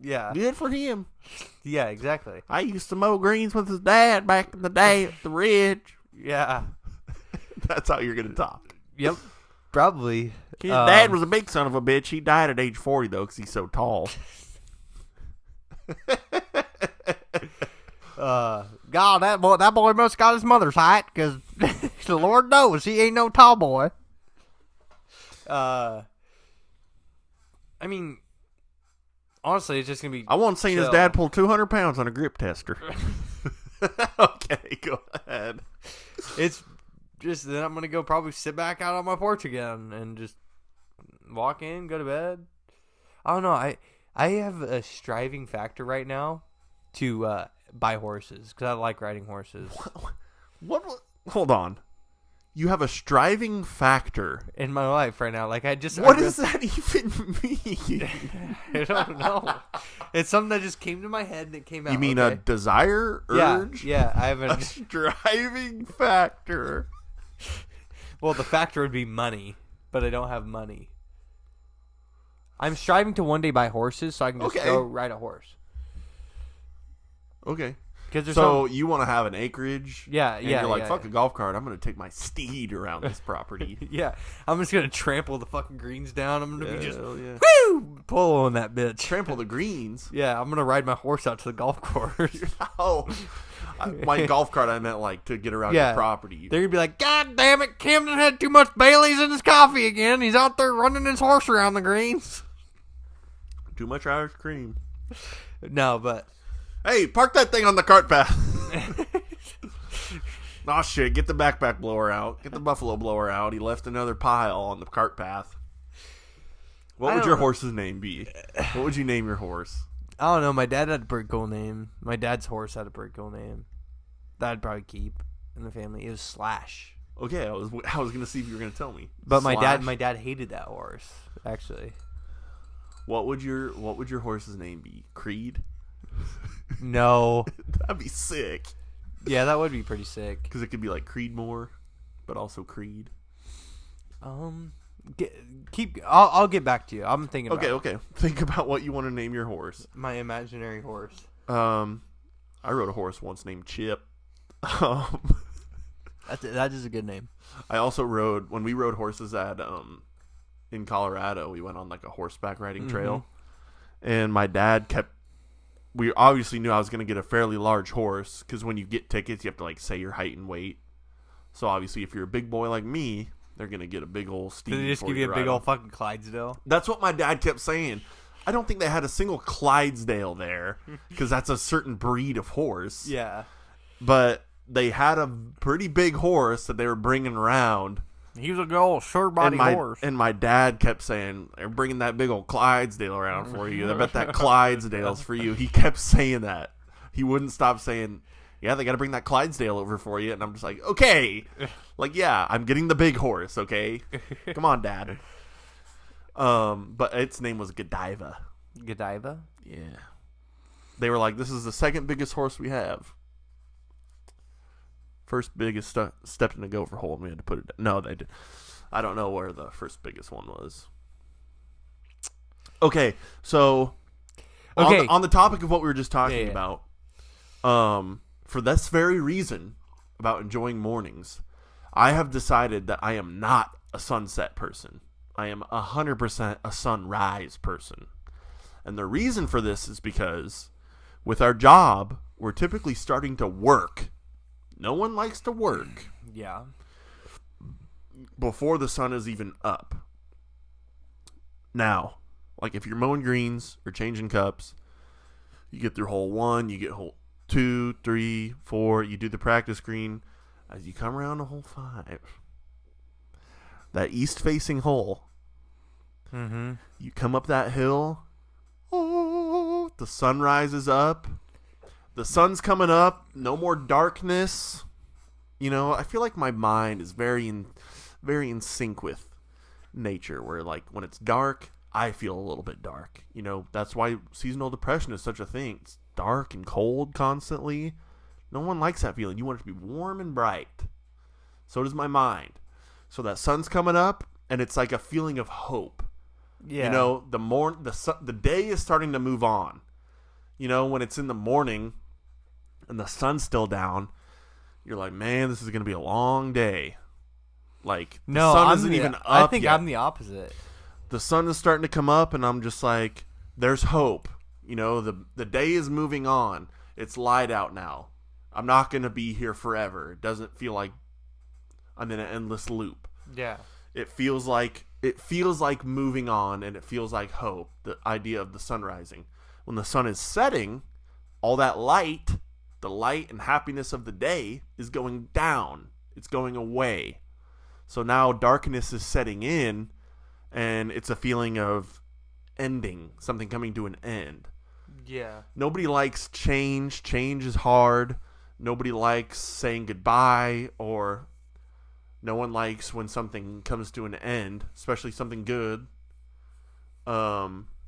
Yeah. Good for him. Yeah, exactly. I used to mow greens with his dad back in the day at the ridge. Yeah. That's how you're going to talk. Yep. Probably. His dad was a big son of a bitch. He died at age 40, though, because he's so tall. God, that boy must have got his mother's height, because the Lord knows he ain't no tall boy. I mean, honestly, it's just going to be I once seen his dad pull 200 pounds on a grip tester. Okay, go ahead. It's just then I'm going to go probably sit back out on my porch again and just walk in, go to bed. I don't know. I have a striving factor right now to buy horses because I like riding horses. What? Hold on. You have a striving factor in my life right now. Like what does that even mean? I don't know. It's something that just came to my head and it came out. You mean a desire, urge? Yeah. I have a striving factor. Well, the factor would be money, but I don't have money. I'm striving to one day buy horses so I can just go ride a horse. Okay. So you want to have an acreage? Yeah, and you're like, fuck a golf cart. I'm going to take my steed around this property. Yeah. I'm just going to trample the fucking greens down. I'm going to be just, woo, pull on that bitch. Trample the greens? Yeah, I'm going to ride my horse out to the golf course. My golf cart, I meant like to get around your property. They're going to be like, God damn it, Camden had too much Baileys in his coffee again. He's out there running his horse around the greens. Too much Irish cream. No, but... Hey, park that thing on the cart path. Oh, shit. Get the backpack blower out. Get the buffalo blower out. He left another pile on the cart path. What would your horse's name be? What would you name your horse? I don't know. My dad had a pretty cool name. My dad's horse had a pretty cool name. That I'd probably keep in the family. It was Slash. Okay, I was going to see if you were going to tell me. But my dad hated that horse, actually. What would your horse's name be? Creed? No. That'd be sick. Yeah, that would be pretty sick. Because it could be like Creedmoor, but also Creed. I'll get back to you. I'm thinking about Okay. Think about what you want to name your horse. My imaginary horse. I rode a horse once named Chip. That is a good name. I also rode, when we rode horses at in Colorado, we went on like a horseback riding trail. And my dad we obviously knew I was going to get a fairly large horse because when you get tickets, you have to like say your height and weight. So obviously, if you're a big boy like me, they're going to get a big old steed. Did they just give you a big old fucking Clydesdale? That's what my dad kept saying. I don't think they had a single Clydesdale there because that's a certain breed of horse. Yeah. But they had a pretty big horse that they were bringing around. He was a good old short-body horse. And my dad kept saying, they're bringing that big old Clydesdale around for you. I bet that Clydesdale's for you. He kept saying that. He wouldn't stop saying, yeah, they got to bring that Clydesdale over for you. And I'm just like, okay. Like, yeah, I'm getting the big horse, okay? Come on, Dad. But its name was Godiva. Godiva? Yeah. They were like, this is the second biggest horse we have. First biggest stepped in a gopher hole, and we had to put it down. No, they did. I don't know where the first biggest one was. Okay, so on the topic of what we were just talking about, for this very reason about enjoying mornings, I have decided that I am not a sunset person. I am 100% a sunrise person. And the reason for this is because with our job, we're typically starting to work. No one likes to work. Yeah. Before the sun is even up. Now, like if you're mowing greens or changing cups, you get through hole 1, you get hole 2, 3, 4, you do the practice green. As you come around to hole 5, that east-facing hole, you come up that hill, the sun rises up. The sun's coming up. No more darkness. You know, I feel like my mind is very in sync with nature. Where like when it's dark, I feel a little bit dark. You know, that's why seasonal depression is such a thing. It's dark and cold constantly. No one likes that feeling. You want it to be warm and bright. So does my mind. So that sun's coming up, and it's like a feeling of hope. Yeah. You know, the day is starting to move on. You know, when it's in the morning and the sun's still down, you're like, man, this is going to be a long day. Like, the sun isn't even up I think yet. I'm the opposite. The sun is starting to come up, and I'm just like, there's hope. You know, the day is moving on. It's light out now. I'm not going to be here forever. It doesn't feel like I'm in an endless loop. Yeah. It feels like moving on, and it feels like hope, the idea of the sun rising. When the sun is setting, all that light, the light and happiness of the day is going down. It's going away. So now darkness is setting in, and it's a feeling of ending, something coming to an end. Yeah. Nobody likes change. Change is hard. Nobody likes saying goodbye, or no one likes when something comes to an end, especially something good.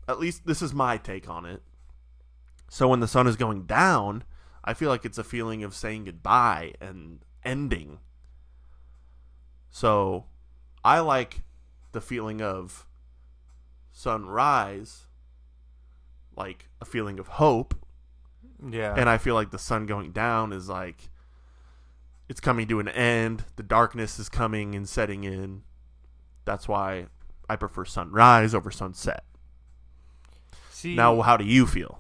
At least this is my take on it. So when the sun is going down, I feel like it's a feeling of saying goodbye and ending. So I like the feeling of sunrise, like a feeling of hope. Yeah. And I feel like the sun going down is like, it's coming to an end. The darkness is coming and setting in. That's why I prefer sunrise over sunset. See, now, how do you feel?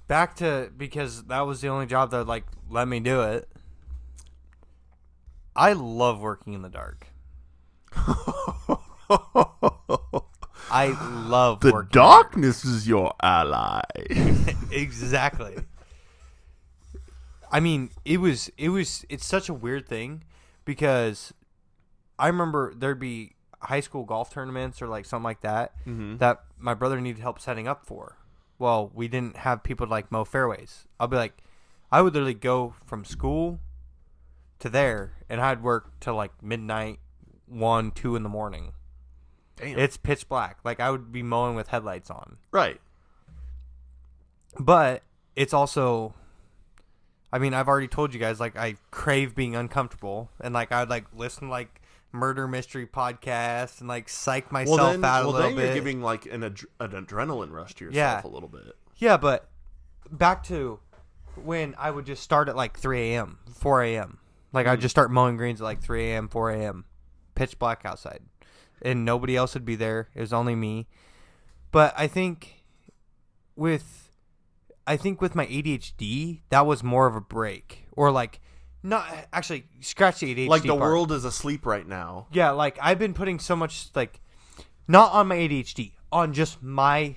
Back to, because that was the only job that like let me do it. I love working in the dark. I love the working darkness is your ally. Exactly. I mean, it's such a weird thing because I remember there'd be high school golf tournaments or like something like that that my brother needed help setting up for. Well, we didn't have people to like mow fairways. I'll be like, I would literally go from school to there and I'd work till like midnight, 1, 2 in the morning. Damn. It's pitch black. Like I would be mowing with headlights on. Right. But it's also, I mean, I've already told you guys, like, I crave being uncomfortable. And, like, I would, like, listen to, like, murder mystery podcasts and, like, psych myself out a little bit. Well, then you're giving, like, an adrenaline rush to yourself a little bit. Yeah, but back to when I would just start at, like, 3 a.m., 4 a.m. Like, I'd just start mowing greens at, like, 3 a.m., 4 a.m., pitch black outside. And nobody else would be there. It was only me. But I think with my ADHD, that was more of a break. Or, like, not actually, scratch the ADHD like the part. world is asleep right now. Yeah, like, I've been putting so much, like, not on my ADHD, on just my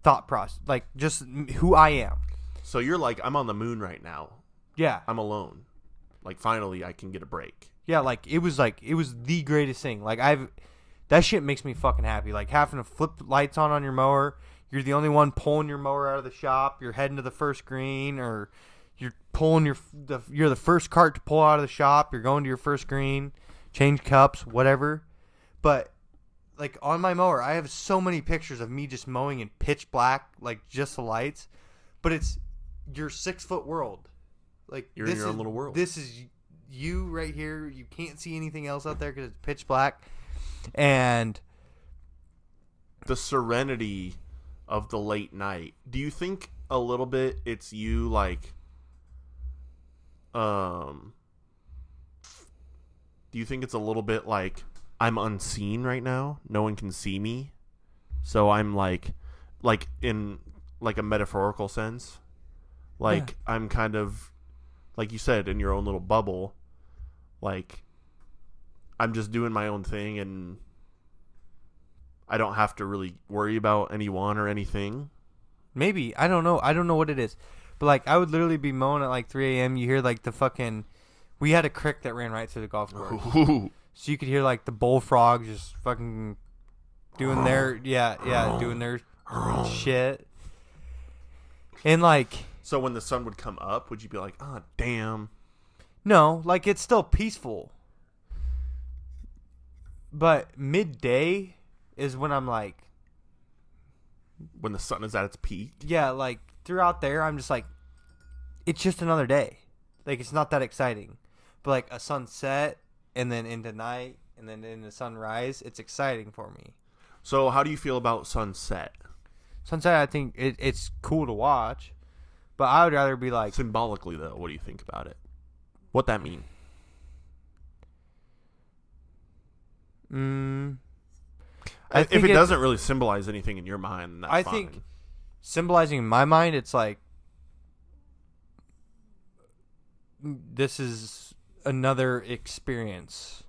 thought process. Like, just who I am. So you're like, I'm on the moon right now. Yeah. I'm alone. Like, finally, I can get a break. Yeah, it was the greatest thing. That shit makes me fucking happy. Like, having to flip lights on your mower. You're the only one pulling your mower out of the shop. You're heading to the first green, or you're pulling you're the first cart to pull out of the shop. You're going to your first green, change cups, whatever. But, like, on my mower, I have so many pictures of me just mowing in pitch black, like, just the lights. But it's your 6-foot world. Like, you're in your own little world. This is you right here. You can't see anything else out there because it's pitch black. And the serenity of the late night. Do you think a little bit it's you, like, do you think it's a little bit like, I'm unseen right now, no one can see me, so I'm like in like a metaphorical sense, like, yeah. I'm kind of, like you said, in your own little bubble, like, I'm just doing my own thing, and I don't have to really worry about anyone or anything. Maybe. I don't know what it is. But, like, I would literally be mowing at, like, 3 a.m. You hear, like, the fucking... We had a creek that ran right through the golf course. Ooh. So you could hear, like, the bullfrogs just fucking doing their... Yeah, doing their shit. And, like... So when the sun would come up, would you be like, oh, damn? No, like, it's still peaceful. But midday is when I'm like... When the sun is at its peak? Yeah, like, throughout there, I'm just like, it's just another day. Like, it's not that exciting. But, like, a sunset, and then into night, and then into sunrise, it's exciting for me. So how do you feel about sunset? Sunset, I think it's cool to watch. But I would rather be like... Symbolically, though, what do you think about it? What that mean? If it doesn't really symbolize anything in your mind, then that's fine. I think symbolizing in my mind, it's like, this is another experience.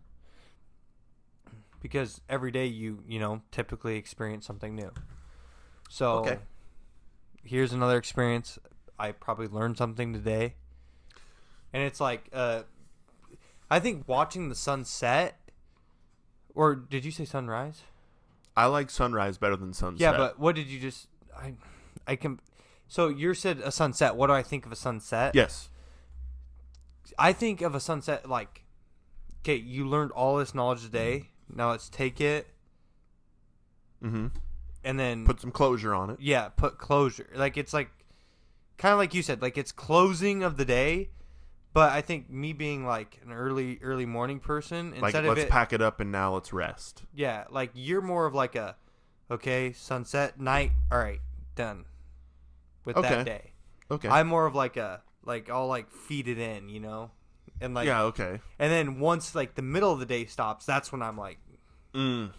Because every day you typically experience something new. So, okay. Here's another experience. I probably learned something today. And it's like, I think watching the sunset, or did you say sunrise? I like sunrise better than sunset. Yeah, but what did you just... I can... So you said a sunset. What do I think of a sunset? Yes. I think of a sunset like, okay, you learned all this knowledge today. Now let's take it. Mm-hmm. And then... Put some closure on it. Yeah, put closure. Like, it's like... Kind of like you said. Like, it's closing of the day. But I think me being like an early morning person, instead of let's pack it up and now let's rest. Yeah, like you're more of like a, okay, sunset, night, all right, done with that day. Okay. I'm more of like I'll like feed it in, and like, yeah, okay. And then once like the middle of the day stops, that's when I'm like, and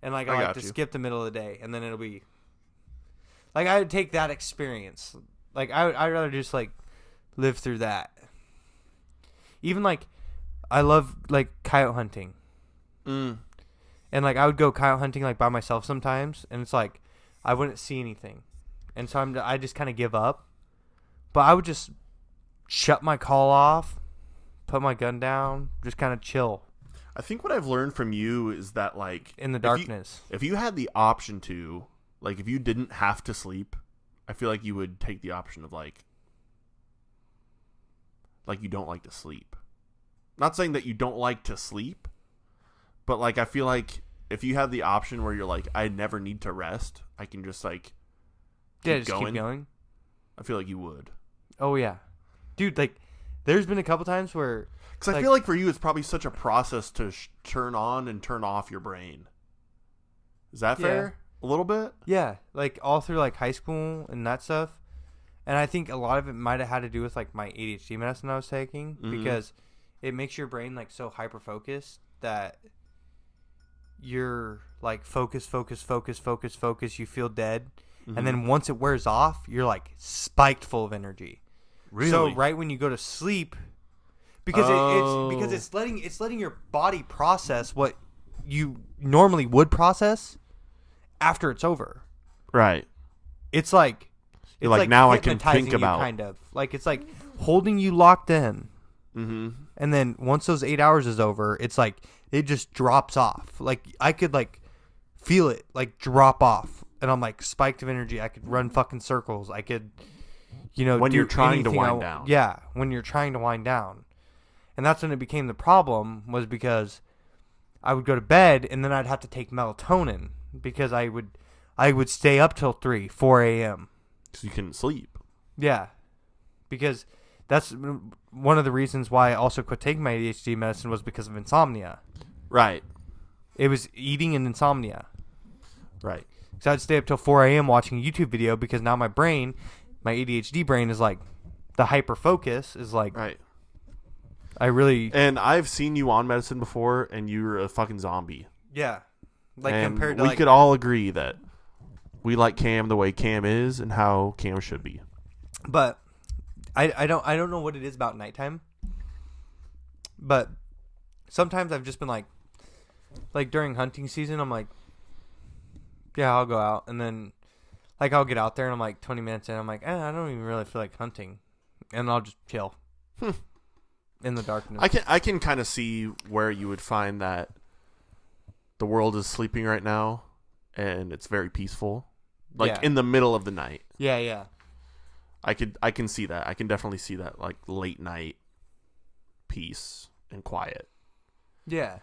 like I like to skip the middle of the day, and then it'll be like I would take that experience. Like I'd rather just like live through that. Even, like, I love, like, coyote hunting. And, like, I would go coyote hunting, like, by myself sometimes. And it's, like, I wouldn't see anything. And so I just kind of give up. But I would just shut my call off, put my gun down, just kind of chill. I think what I've learned from you is that, like... In the darkness. If you had the option to, like, if you didn't have to sleep, I feel like you would take the option of, like you don't like to sleep. Not saying that you don't like to sleep, but like I feel like if you have the option where you're like, I never need to rest, I can just like keep going. I feel like you would. Oh yeah, dude. Like, there's been a couple times where because I feel like for you it's probably such a process to turn on and turn off your brain. Is that fair? A little bit. Yeah, like all through like high school and that stuff. And I think a lot of it might have had to do with, like, my ADHD medicine I was taking. Mm-hmm. Because it makes your brain, like, so hyper-focused that you're, like, focus. You feel dead. Mm-hmm. And then once it wears off, you're, like, spiked full of energy. Really? So right when you go to sleep, because it's letting your body process what you normally would process after it's over. Right. It's like... It's like now I can think about kind of like it's like holding you locked in, and then once those 8 hours is over, it's like it just drops off. Like I could like feel it like drop off, and I'm like spiked of energy. I could run fucking circles. I could, when you're trying to wind down. Yeah, when you're trying to wind down, and that's when it became the problem. Was because I would go to bed and then I'd have to take melatonin because I would stay up till 4 a.m. So you couldn't sleep. Yeah, because that's one of the reasons why I also quit taking my ADHD medicine was because of insomnia. Right. It was eating and insomnia. Right. So I'd stay up till 4 a.m. watching a YouTube video because now my ADHD brain is like, the hyper focus is like, right. And I've seen you on medicine before, and you're a fucking zombie. Yeah. Like and compared to we could all agree that we like Cam the way Cam is and how Cam should be. But I don't know what it is about nighttime. But sometimes I've just been like during hunting season, I'm like, yeah, I'll go out, and then like I'll get out there and I'm like 20 minutes in, I'm like, I don't even really feel like hunting, and I'll just chill in the darkness. I can kind of see where you would find that the world is sleeping right now, and it's very peaceful, like in the middle of the night. Yeah, yeah. I can see that. I can definitely see that, like late night peace and quiet. Yeah.